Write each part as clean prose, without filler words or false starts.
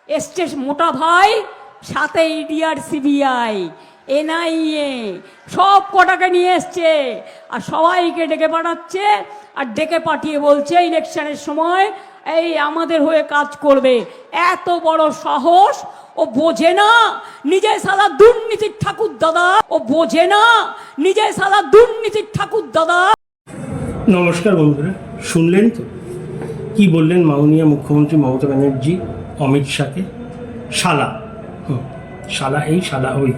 এসছে মোটা ভাই, সাথে ইডি আর সিবিআই এনআইএ সব কটাকে নিয়ে এসছে, আর সবাইকে ডেকে পাঠাচ্ছে। আর ডেকে পাঠিয়ে বলছে ইলেকশনের সময় এই আমাদের হয়ে কাজ করবে। এত বড় সাহস! ও বোঝে না নিজে সালা দুর্নীতির ঠাকুর দাদা, ও বোঝে না নিজে সালা দুর্নীতির ঠাকুর দাদা। নমস্কার বন্ধুরা, শুনলেন তো কি বললেন মাননীয় মুখ্যমন্ত্রী মমতা ব্যানার্জি অমিত শাহকে? শালা, শালা এই শালা ওই।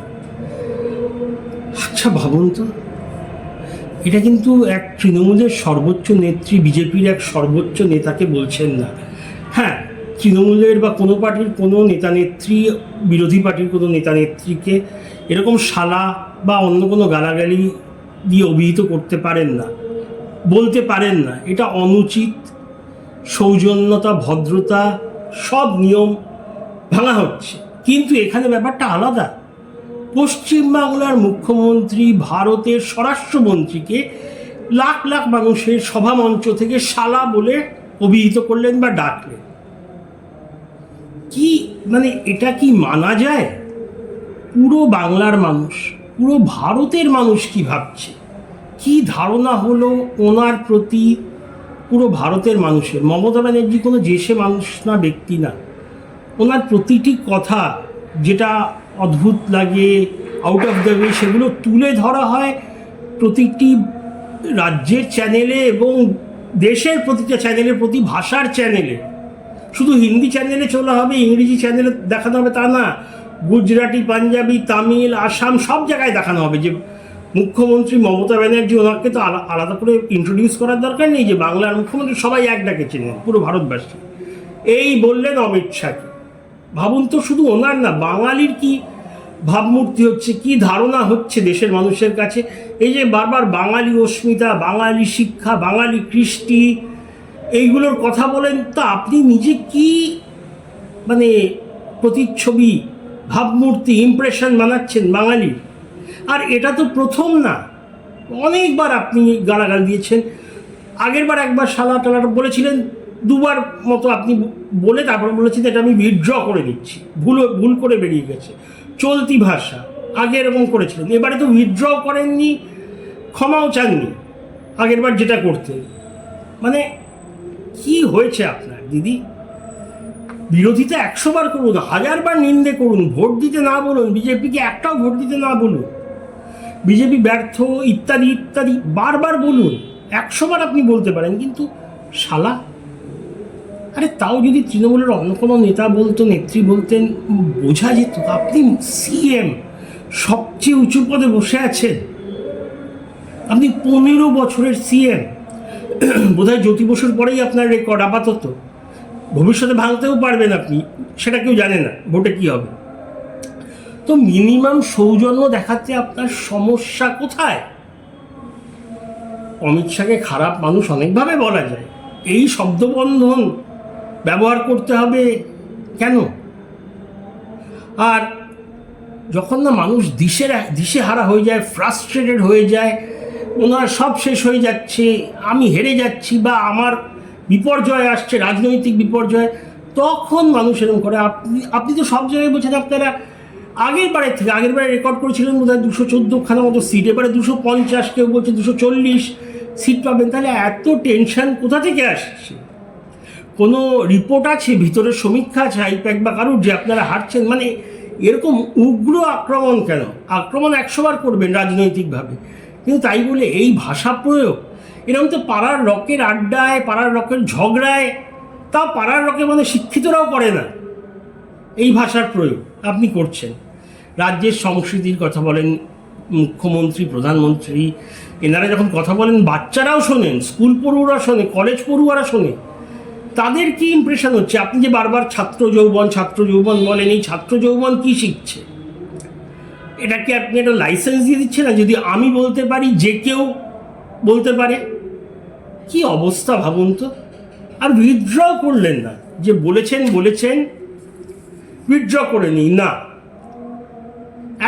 আচ্ছা ভাবুন তো, এটা কিন্তু এক তৃণমূলের সর্বোচ্চ নেত্রী, বিজেপির এক সর্বোচ্চ নেতাকে বলছেন না। হ্যাঁ, তৃণমূলের বা কোনো পার্টির কোনো নেতা নেত্রী, বিরোধী পার্টির কোনো নেতা নেত্রীকে এরকম শালা বা অন্য কোনো গালাগালি দিয়ে অভিহিত করতে পারেন না, বলতে পারেন না। এটা অনুচিত। সৌজন্যতা, ভদ্রতা, সব নিয়ম ভাঙা হচ্ছে। কিন্তু এখানে ব্যাপারটা আলাদা। পশ্চিমবাংলার মুখ্যমন্ত্রী ভারতের স্বরাষ্ট্রমন্ত্রীকে লাখ লাখ মানুষের সভামঞ্চ থেকে শালা বলে অভিহিত করলেন বা ডাকলেন। কি মানে এটা কি মানা যায়? পুরো বাংলার মানুষ, পুরো ভারতের মানুষ কি ভাবছে, কি ধারণা হলো ওনার প্রতি পুরো ভারতের মানুষের? মমতা ব্যানার্জি কোনো দেশে মানুষ না, ব্যক্তি না। ওনার প্রতিটি কথা যেটা অদ্ভুত লাগে, আউট অফ দ্য ওয়ে, সেগুলো তুলে ধরা হয় প্রতিটি রাজ্যের চ্যানেলে এবং দেশের প্রতিটা চ্যানেলে, প্রতি ভাষার চ্যানেলে। শুধু হিন্দি চ্যানেলে চলা হবে, ইংরেজি চ্যানেলে দেখানো হবে তা না। গুজরাটি, পাঞ্জাবি, তামিল, আসাম সব জায়গায় দেখানো হবে যে মুখ্যমন্ত্রী মমতা ব্যানার্জি। ওনাকে তো আলাদা করে ইন্ট্রোডিউস করার দরকার নেই যে বাংলার মুখ্যমন্ত্রী, সবাই এক ডাকে চেনেন পুরো ভারতবাসী। এই বললেন অমিত শাহকে। ভাবুন তো, শুধু ওনার না, বাঙালির কি ভাবমূর্তি হচ্ছে, কি ধারণা হচ্ছে দেশের মানুষের কাছে। এই যে বারবার বাঙালি অস্মিতা, বাঙালি শিক্ষা, বাঙালি কৃষ্টি, এইগুলোর কথা বলেন, তা আপনি নিজে কি মানে প্রতিচ্ছবি, ভাবমূর্তি, ইমপ্রেশন বানাচ্ছেন বাঙালির? আর এটা তো প্রথম না, অনেকবার আপনি গালাগাল দিয়েছেন। আগেরবার একবার শালা টালাটা বলেছিলেন, দুবার মতো আপনি বলে তারপর বলেছেন এটা আমি উইথড্র করে নিচ্ছি, ভুল করে বেরিয়ে গেছে, চলতি ভাষা। আগে এরকম করেছিলেন, এবারে তো উইথড্র করেননি, ক্ষমাও চাননি আগেরবার যেটা করতেন। মানে কি হয়েছে আপনার দিদি? বিরোধিতা 100 বার করুন, 1000 বার নিন্দে করুন, ভোট দিতে না বলুন, বিজেপিকে একটাও ভোট দিতে না বলুন, বিজেপি ব্যর্থ ইত্যাদি ইত্যাদি বারবার বলুন, 100 বার আপনি বলতে পারেন, কিন্তু শালা! আরে তাও যদি তৃণমূলের অন্য কোনো নেতা বলতো, নেত্রী বলতেন, বোঝা যেত। আপনি সিএম, সবচেয়ে উঁচু পদে বসে আছেন, আপনি 15 বছরের সিএম। বোধহয় জ্যোতি বসুর পরেই আপনার রেকর্ড আপাতত। ভবিষ্যতে ভাঙতেও পারবেন আপনি, সেটা কেউ জানে না ভোটে কী হবে। তো মিনিমাম সৌজন্য দেখাতে আপনার সমস্যা কোথায়? অমিত শাহকে খারাপ মানুষ অনেকভাবে বলা যায়, এই শব্দবন্ধন ব্যবহার করতে হবে কেন? আর যখন না মানুষ দিশেহারা হয়ে যায়, ফ্রাস্ট্রেটেড হয়ে যায়, ওনার সব শেষ হয়ে যাচ্ছে, আমি হেরে যাচ্ছি বা আমার বিপর্যয় আসছে, রাজনৈতিক বিপর্যয়, তখন মানুষ এরকম করে। আপনি তো সব জায়গায় বলছেন আপনারা আগেরবারে রেকর্ড করেছিলেন বোধহয় 214খানা মতো সিট, এবারে 250, কেউ বলছে 240 সিট পাবেন। তাহলে এত টেনশন কোথা থেকে আসছে? কোনো রিপোর্ট আছে, ভিতরের সমীক্ষা আছে আইপ্যাক বা কারুর, যে আপনারা হারছেন? মানে এরকম উগ্র আক্রমণ কেন? আক্রমণ 100 বার করবেন রাজনৈতিকভাবে, কিন্তু তাই বলে এই ভাষা প্রয়োগ, এরকম তো পাড়ার রকের আড্ডায়, পাড়ার রকের ঝগড়ায়, তা পাড়ার রকে মানে শিক্ষিতরাও করে না, এই ভাষার প্রয়োগ আপনি করছেন। রাজ্যের সংস্কৃতির কথা বলেন মুখ্যমন্ত্রী, প্রধানমন্ত্রী, এনারা যখন কথা বলেন বাচ্চারাও শোনেন, স্কুল পড়ুয়ারা শোনে, কলেজ পড়ুয়ারা শোনে। তাদের কি ইমপ্রেশন হচ্ছে? আপনি যে বারবার ছাত্র যৌবন বলেন, এই ছাত্র যৌবন কি শিখছে? এটা কি আপনি একটা লাইসেন্স দিয়ে দিচ্ছেন না? যদি আমি বলতে পারি, যে কেউ বলতে পারে, কি অবস্থা ভাবুন তো। আর উইথড্র করলেন না, যে বলেছেন উইথড্র করে নিই না।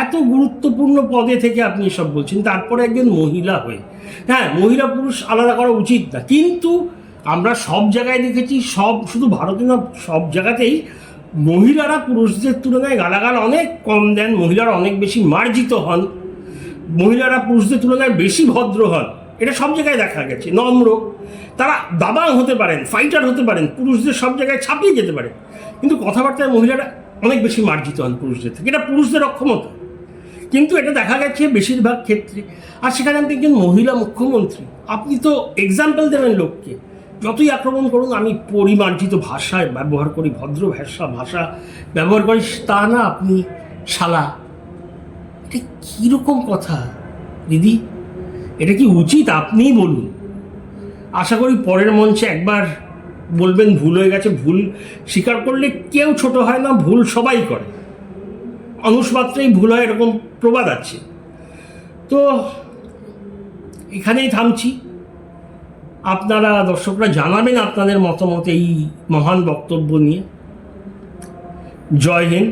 এত গুরুত্বপূর্ণ পদে থেকে আপনি এসব বলছেন, তারপরে একজন মহিলা হয়ে। হ্যাঁ, মহিলা পুরুষ আলাদা করা উচিত না, কিন্তু আমরা সব জায়গায় দেখেছি, শুধু ভারতে না, সব জায়গাতেই মহিলারা পুরুষদের তুলনায় গালাগাল অনেক কম দেন, মহিলারা অনেক বেশি মার্জিত হন, মহিলারা পুরুষদের তুলনায় বেশি ভদ্র হন, এটা সব জায়গায় দেখা গেছে। নম্র, তারা দাবাং হতে পারেন, ফাইটার হতে পারেন, পুরুষদের সব জায়গায় ছাপিয়ে যেতে পারে, কিন্তু কথাবার্তায় মহিলারা অনেক বেশি মার্জিত হন পুরুষদের থেকে। এটা পুরুষদের অক্ষমতা, কিন্তু এটা দেখা গেছে বেশিরভাগ ক্ষেত্রে। আর সেখানে আপনি একজন মহিলা মুখ্যমন্ত্রী, আপনি তো এক্সাম্পল দেবেন লোককে। যতই আক্রমণ করুন, আমি পরিমার্জিত ভাষায় ব্যবহার করি, ভদ্র ভাষা ব্যবহার করি, তা না আপনি শালা। এটা কীরকম কথা দিদি? এটা কি উচিত? আপনিই বলুন। আশা করি পরের মঞ্চে একবার বলবেন ভুল হয়ে গেছে। ভুল স্বীকার করলে কেউ ছোট হয় না, ভুল সবাই করে, মানুষ মাত্রেই ভুল হয়, এরকম প্রবাদ আছে। তো এখানেই থামছি। আপনারা দর্শকরা জানাবেন আপনাদের মতামত এই মহান বক্তব্য নিয়ে। জয় হিন্দ।